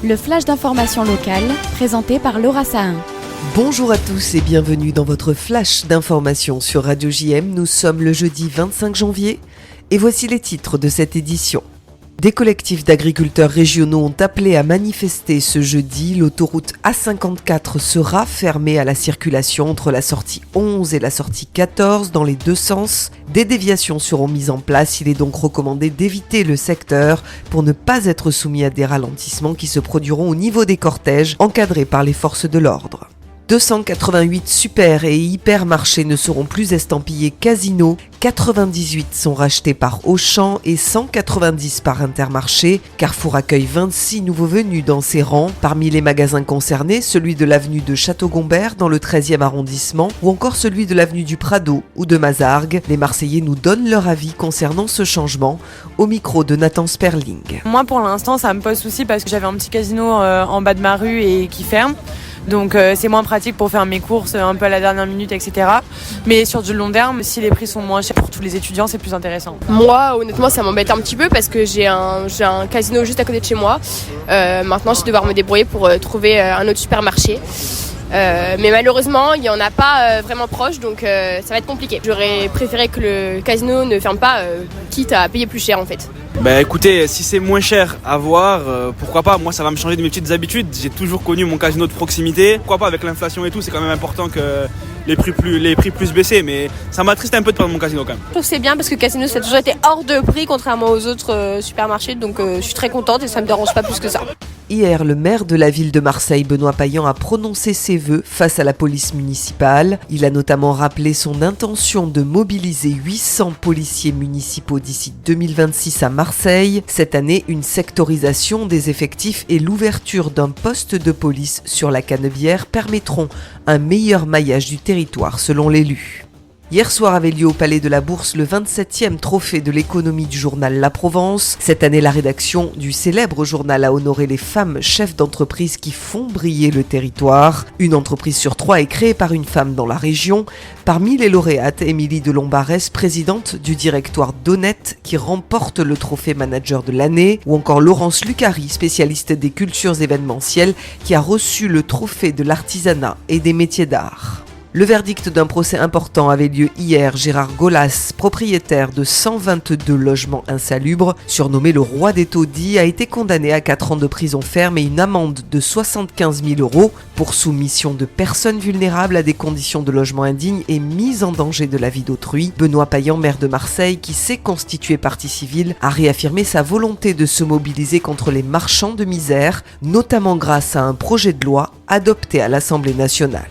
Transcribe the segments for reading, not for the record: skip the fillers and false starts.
Le flash d'information locale, présenté par Laura Sahin. Bonjour à tous et bienvenue dans votre flash d'information sur Radio JM. Nous sommes le jeudi 25 janvier et voici les titres de cette édition. Des collectifs d'agriculteurs régionaux ont appelé à manifester ce jeudi. L'autoroute A54 sera fermée à la circulation entre la sortie 11 et la sortie 14 dans les deux sens. Des déviations seront mises en place. Il est donc recommandé d'éviter le secteur pour ne pas être soumis à des ralentissements qui se produiront au niveau des cortèges encadrés par les forces de l'ordre. 288 super et hypermarchés ne seront plus estampillés Casino, 98 sont rachetés par Auchan et 190 par Intermarché. Carrefour accueille 26 nouveaux venus dans ses rangs. Parmi les magasins concernés, celui de l'avenue de Château-Gombert dans le 13e arrondissement ou encore celui de l'avenue du Prado ou de Mazargues. Les Marseillais nous donnent leur avis concernant ce changement au micro de Nathan Sperling. Moi pour l'instant ça me pose souci parce que j'avais un petit casino en bas de ma rue et qui ferme. Donc c'est moins pratique pour faire mes courses un peu à la dernière minute, etc. Mais sur du long terme, si les prix sont moins chers pour tous les étudiants, c'est plus intéressant. Moi, honnêtement, ça m'embête un petit peu parce que j'ai un casino juste à côté de chez moi. Maintenant, je vais devoir me débrouiller pour trouver un autre supermarché. Mais malheureusement, il n'y en a pas vraiment proche, donc ça va être compliqué. J'aurais préféré que le casino ne ferme pas, quitte à payer plus cher en fait. Écoutez, si c'est moins cher à voir, pourquoi pas. Moi ça va me changer de mes petites habitudes. J'ai toujours connu mon casino de proximité. Pourquoi pas, avec l'inflation et tout, c'est quand même important que les prix plus baissés. Mais ça m'attriste un peu de prendre mon casino quand même. Je trouve que c'est bien parce que le casino ça a toujours été hors de prix contrairement aux autres supermarchés. Donc je suis très contente et ça me dérange pas plus que ça. Hier, le maire de la ville de Marseille, Benoît Payan, a prononcé ses vœux face à la police municipale. Il a notamment rappelé son intention de mobiliser 800 policiers municipaux d'ici 2026 à Marseille. Cette année, une sectorisation des effectifs et l'ouverture d'un poste de police sur la Canebière permettront un meilleur maillage du territoire selon l'élu. Hier soir avait lieu au Palais de la Bourse le 27e trophée de l'économie du journal La Provence. Cette année, la rédaction du célèbre journal a honoré les femmes chefs d'entreprise qui font briller le territoire. Une entreprise sur 3 est créée par une femme dans la région. Parmi les lauréates, Émilie de Lombarès, présidente du directoire d'Honnête, qui remporte le trophée manager de l'année, ou encore Laurence Lucari, spécialiste des cultures événementielles, qui a reçu le trophée de l'artisanat et des métiers d'art. Le verdict d'un procès important avait lieu hier. Gérard Golas, propriétaire de 122 logements insalubres, surnommé le roi des taudis, a été condamné à 4 ans de prison ferme et une amende de 75 000 € pour soumission de personnes vulnérables à des conditions de logement indignes et mise en danger de la vie d'autrui. Benoît Payan, maire de Marseille, qui s'est constitué partie civile, a réaffirmé sa volonté de se mobiliser contre les marchands de misère, notamment grâce à un projet de loi adopté à l'Assemblée nationale.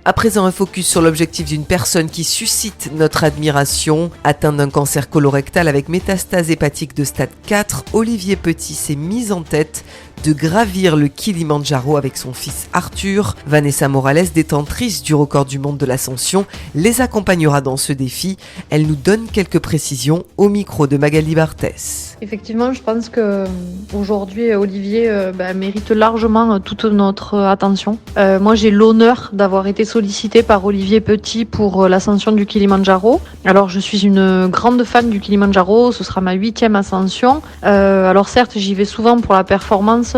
À présent, un focus sur l'objectif d'une personne qui suscite notre admiration. Atteint d'un cancer colorectal avec métastase hépatique de stade 4, Olivier Petit s'est mis en tête de gravir le Kilimandjaro avec son fils Arthur. Vanessa Morales, détentrice du record du monde de l'ascension, les accompagnera dans ce défi. Elle nous donne quelques précisions au micro de Magali Barthès. Effectivement, je pense qu'aujourd'hui, Olivier mérite largement toute notre attention. Moi, j'ai l'honneur d'avoir été sollicitée par Olivier Petit pour l'ascension du Kilimandjaro. Alors, je suis une grande fan du Kilimandjaro, ce sera ma 8e ascension. Alors certes, j'y vais souvent pour la performance,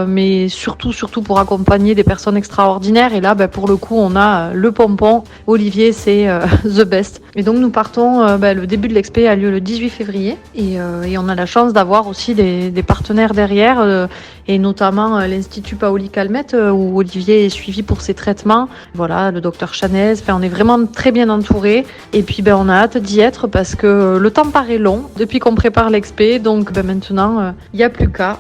mais surtout pour accompagner des personnes extraordinaires. Et là, pour le coup, on a le pompon. Olivier, c'est the best. Et donc, nous partons, le début de l'expé a lieu le 18 février. Et on a la chance d'avoir aussi des partenaires derrière, et notamment l'Institut Paoli Calmette, où Olivier est suivi pour ses traitements. Voilà, le docteur Chanez. On est vraiment très bien entouré. Et puis, on a hâte d'y être parce que le temps paraît long depuis qu'on prépare l'expé. Donc, maintenant, il n'y a plus qu'à.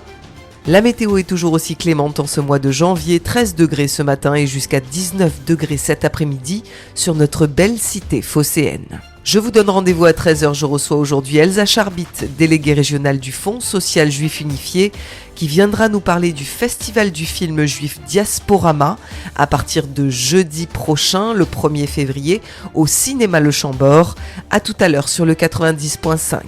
La météo est toujours aussi clémente en ce mois de janvier, 13 degrés ce matin et jusqu'à 19 degrés cet après-midi sur notre belle cité phocéenne. Je vous donne rendez-vous à 13h, je reçois aujourd'hui Elsa Charbit, déléguée régionale du Fonds social juif unifié, qui viendra nous parler du festival du film juif Diasporama à partir de jeudi prochain, le 1er février, au cinéma Le Chambord. À tout à l'heure sur le 90.5.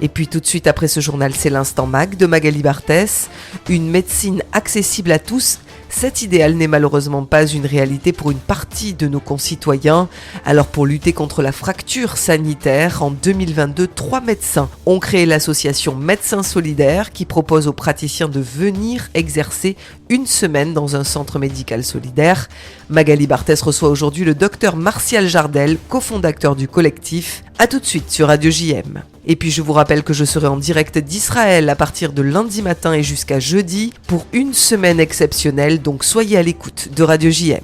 Et puis tout de suite après ce journal, c'est l'Instant Mag de Magali Barthès. Une médecine accessible à tous, Cet idéal n'est malheureusement pas une réalité pour une partie de nos concitoyens. Alors pour lutter contre la fracture sanitaire, en 2022, 3 médecins ont créé l'association Médecins Solidaires qui propose aux praticiens de venir exercer une semaine dans un centre médical solidaire. Magali Barthès reçoit aujourd'hui le docteur Martial Jardel, cofondateur du collectif. A tout de suite sur Radio JM. Et puis je vous rappelle que je serai en direct d'Israël à partir de lundi matin et jusqu'à jeudi pour une semaine exceptionnelle, donc soyez à l'écoute de Radio JM.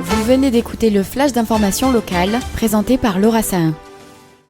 Vous venez d'écouter le flash d'information locale présenté par Laura Sahin.